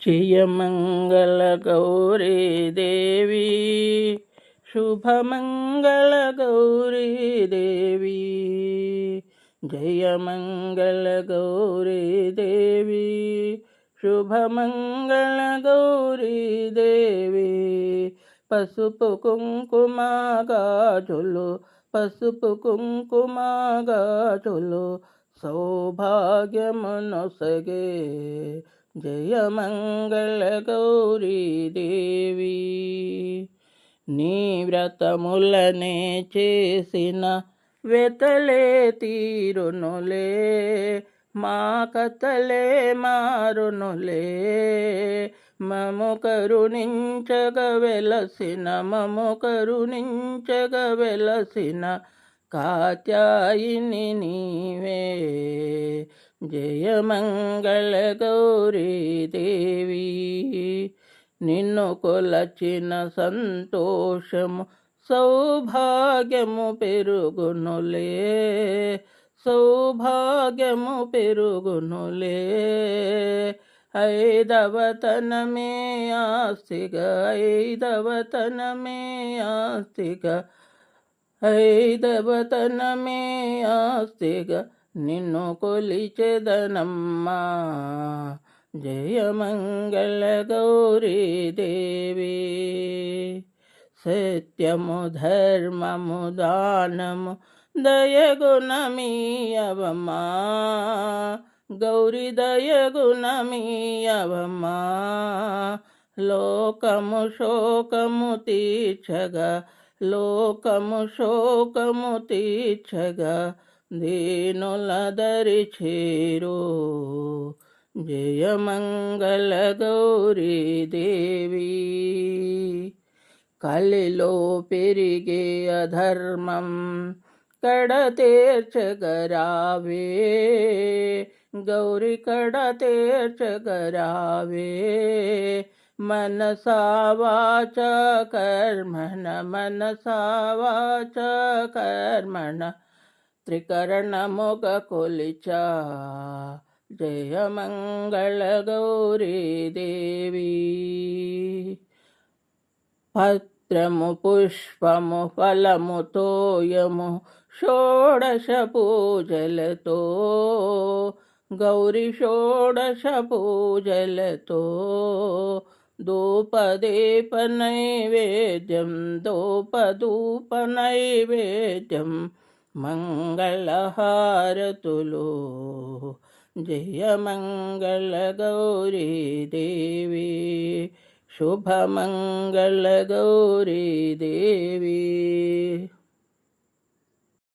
జయమంగళ గౌరీ దేవి శుభమంగళ గౌరీ దేవి జయమంగళ గౌరీ దేవి శుభమంగళ గౌరీ దేవి పసుపు కుంకుమ గాజులు పసుపు కుంకుమ గాజులు సౌభాగ్యమునొసగే జయమంగళ గౌరీ దేవి నీ వ్రతములనే చేసిన వెతలే తీరునులే మా కథలే మారునులే మము కరుణించగ వెలసిన కాత్యాయిని నీవే జయమంగళ గౌరీ దేవి నిన్ను కొలచిన సంతోషము సౌభాగ్యము పెరుగునులే ఐదవతనమే ఆస్తిగా నిన్ను కొలిచెదనమ్మా జయమంగళ గౌరీ దేవి సత్యము ధర్మము దానము దయగుణమీయవమా గౌరీ దయగుణమీయవమా లోకము శోకము తీర్చగా దీనుల దరి చేరు జయమంగళ గౌరీ దేవి కలిలో పెరిగే అధర్మం కడతేర్చగరావే గౌరీ కడతేర్చగరావే మనసా వాచ కర్మణ త్రికరణముగ కొలిచా జయమంగళ గౌరీ దేవి పత్రము పుష్పము ఫలము తోయము షోడశ పూజలతో గౌరీ షోడశ పూజలతో ధూపదీప నైవేద్యం మంగళహారతులు జయమంగళ గౌరీ దేవి శుభమంగళ గౌరీ దేవి।